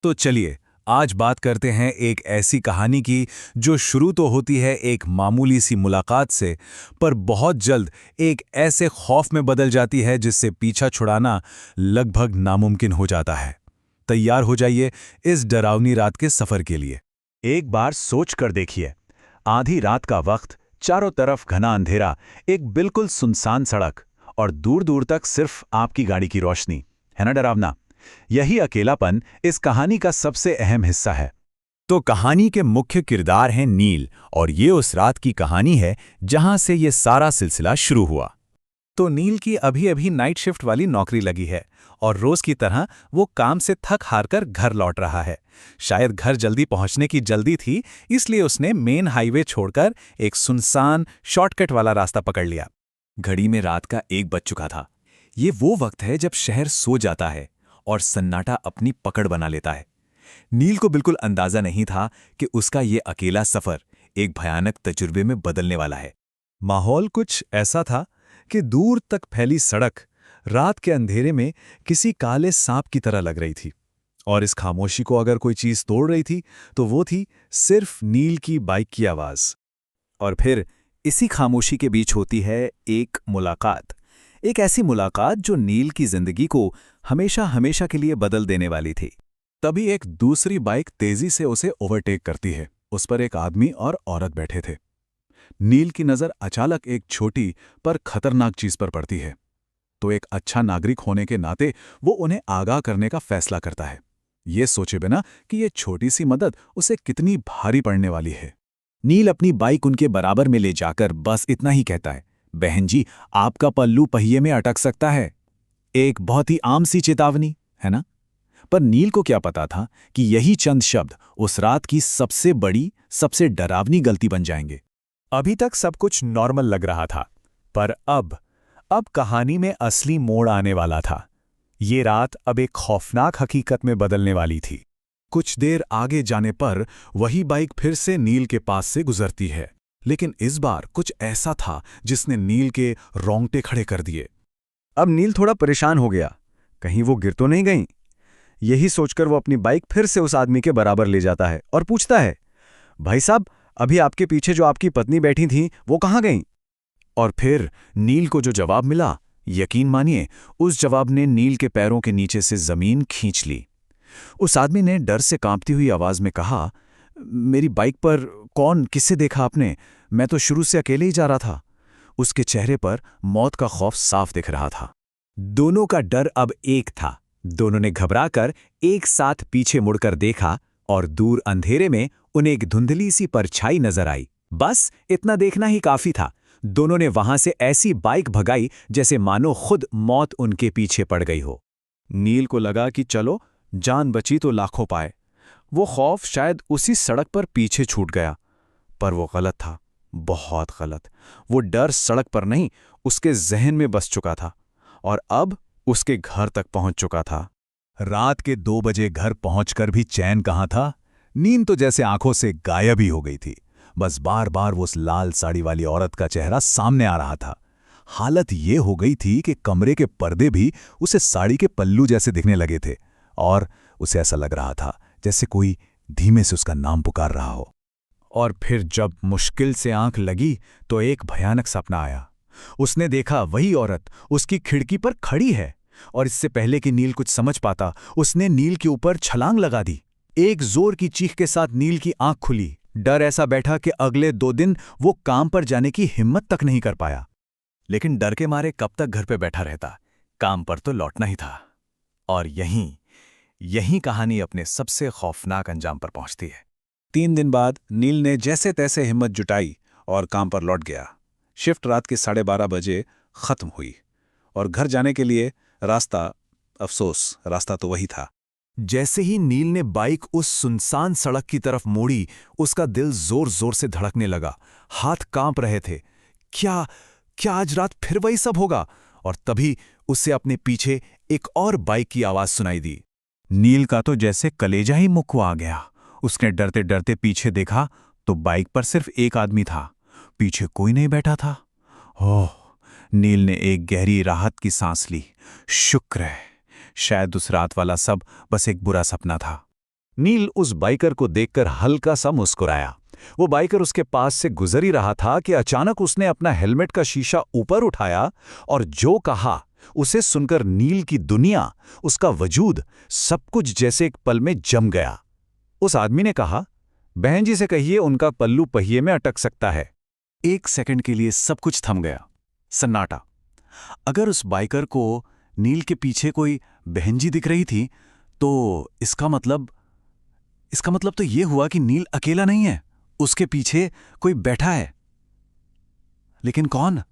तो चलिए आज बात करते हैं एक ऐसी कहानी की जो शुरू तो होती है एक मामूली सी मुलाकात से, पर बहुत जल्द एक ऐसे खौफ में बदल जाती है जिससे पीछा छुड़ाना लगभग नामुमकिन हो जाता है। तैयार हो जाइए इस डरावनी रात के सफर के लिए। एक बार सोच कर देखिए, आधी रात का वक्त, चारों तरफ घना अंधेरा, एक बिल्कुल सुनसान सड़क और दूर दूर तक सिर्फ आपकी गाड़ी की रोशनी। है ना डरावना? यही अकेलापन इस कहानी का सबसे अहम हिस्सा है। तो कहानी के मुख्य किरदार हैं नील, और ये उस रात की कहानी है जहां से ये सारा सिलसिला शुरू हुआ। तो नील की अभी अभी नाइट शिफ्ट वाली नौकरी लगी है और रोज की तरह वो काम से थक हार कर घर लौट रहा है। शायद घर जल्दी पहुंचने की जल्दी थी, इसलिए उसने मेन हाईवे छोड़कर एक सुनसान शॉर्टकट वाला रास्ता पकड़ लिया। घड़ी में रात का 1 बज चुका था। ये वो वक्त है जब शहर सो जाता है और सन्नाटा अपनी पकड़ बना लेता है। नील को बिल्कुल अंदाजा नहीं था कि उसका ये अकेला सफर एक भयानक तजुर्बे में बदलने वाला है। माहौल कुछ ऐसा था कि दूर तक फैली सड़क रात के अंधेरे में किसी काले सांप की तरह लग रही थी, और इस खामोशी को अगर कोई चीज तोड़ रही थी तो वो थी सिर्फ नील की बाइक की आवाज। और फिर इसी खामोशी के बीच होती है एक मुलाकात, एक ऐसी मुलाकात जो नील की जिंदगी को हमेशा हमेशा के लिए बदल देने वाली थी। तभी एक दूसरी बाइक तेजी से उसे ओवरटेक करती है। उस पर एक आदमी और औरत बैठे थे। नील की नजर अचानक एक छोटी पर खतरनाक चीज पर पड़ती है, तो एक अच्छा नागरिक होने के नाते वो उन्हें आगाह करने का फैसला करता है, ये सोचे बिना कि ये छोटी सी मदद उसे कितनी भारी पड़ने वाली है। नील अपनी बाइक उनके बराबर में ले जाकर बस इतना ही कहता है, बहन जी, आपका पल्लू पहिए में अटक सकता है। एक बहुत ही आम सी चेतावनी, है ना? पर नील को क्या पता था कि यही चंद शब्द उस रात की सबसे बड़ी, सबसे डरावनी गलती बन जाएंगे। अभी तक सब कुछ नॉर्मल लग रहा था, पर अब कहानी में असली मोड़ आने वाला था। ये रात अब एक खौफनाक हकीकत में बदलने वाली थी। कुछ देर आगे जाने पर वही बाइक फिर से नील के पास से गुजरती है, लेकिन इस बार कुछ ऐसा था जिसने नील के रोंगटे खड़े कर दिए। अब नील थोड़ा परेशान हो गया, कहीं वो गिर तो नहीं गई। यही सोचकर वो अपनी बाइक फिर से उस आदमी के बराबर ले जाता है और पूछता है, भाई साहब, अभी आपके पीछे जो आपकी पत्नी बैठी थीं वो कहाँ गईं? और फिर नील को जो जवाब मिला, यकीन मानिए, उस जवाब ने नील के पैरों के नीचे से जमीन खींच ली। उस आदमी ने डर से कांपती हुई आवाज में कहा, मेरी बाइक पर कौन, किससे देखा आपने? मैं तो शुरू से अकेले ही जा रहा था। उसके चेहरे पर मौत का खौफ साफ दिख रहा था। दोनों का डर अब एक था। दोनों ने घबराकर एक साथ पीछे मुड़कर देखा और दूर अंधेरे में उन्हें एक धुंधली सी परछाई नजर आई। बस इतना देखना ही काफी था। दोनों ने वहां से ऐसी बाइक भगाई जैसे मानो खुद मौत उनके पीछे पड़ गई हो। नील को लगा कि चलो, जान बची तो लाखों पाए। वो खौफ शायद उसी सड़क पर पीछे छूट गया, पर वो गलत था, बहुत गलत। वो डर सड़क पर नहीं, उसके जहन में बस चुका था, और अब उसके घर तक पहुंच चुका था। रात के 2 बजे घर पहुंचकर भी चैन कहाँ था। नींद तो जैसे आंखों से गायब ही हो गई थी। बस बार बार वो उस लाल साड़ी वाली औरत का चेहरा सामने आ रहा था। हालत ये हो गई थी कि कमरे के पर्दे भी उसे साड़ी के पल्लू जैसे दिखने लगे थे, और उसे ऐसा लग रहा था जैसे कोई धीमे से उसका नाम पुकार रहा हो। और फिर जब मुश्किल से आंख लगी तो एक भयानक सपना आया। उसने देखा वही औरत उसकी खिड़की पर खड़ी है, और इससे पहले कि नील कुछ समझ पाता, उसने नील के ऊपर छलांग लगा दी। एक जोर की चीख के साथ नील की आंख खुली। डर ऐसा बैठा कि अगले 2 दिन वो काम पर जाने की हिम्मत तक नहीं कर पाया। लेकिन डर के मारे कब तक घर पे बैठा रहता, काम पर तो लौटना ही था। और यहीं कहानी अपने सबसे खौफनाक अंजाम पर पहुंचती है। 3 दिन बाद नील ने जैसे तैसे हिम्मत जुटाई और काम पर लौट गया। शिफ्ट रात के 12:30 बजे खत्म हुई, और घर जाने के लिए रास्ता, अफसोस, रास्ता तो वही था। जैसे ही नील ने बाइक उस सुनसान सड़क की तरफ मोड़ी, उसका दिल जोर जोर से धड़कने लगा। हाथ कांप रहे थे। क्या आज रात फिर वही सब होगा? और तभी उसे अपने पीछे एक और बाइक की आवाज सुनाई दी। नील का तो जैसे कलेजा ही मुकवा गया। उसने डरते डरते पीछे देखा तो बाइक पर सिर्फ एक आदमी था, पीछे कोई नहीं बैठा था। ओह! नील ने एक गहरी राहत की सांस ली। शुक्र है, शायद उस रात वाला सब बस एक बुरा सपना था। नील उस बाइकर को देखकर हल्का सा मुस्कुराया। वो बाइकर उसके पास से गुजर ही रहा था कि अचानक उसने अपना हेलमेट का शीशा ऊपर उठाया और जो कहा उसे सुनकर नील की दुनिया, उसका वजूद, सब कुछ जैसे एक पल में जम गया। उस आदमी ने कहा, बहन जी से कहिए उनका पल्लू पहिए में अटक सकता है। एक सेकंड के लिए सब कुछ थम गया, सन्नाटा। अगर उस बाइकर को नील के पीछे कोई बहन जी दिख रही थी तो इसका मतलब तो यह हुआ कि नील अकेला नहीं है, उसके पीछे कोई बैठा है। लेकिन कौन?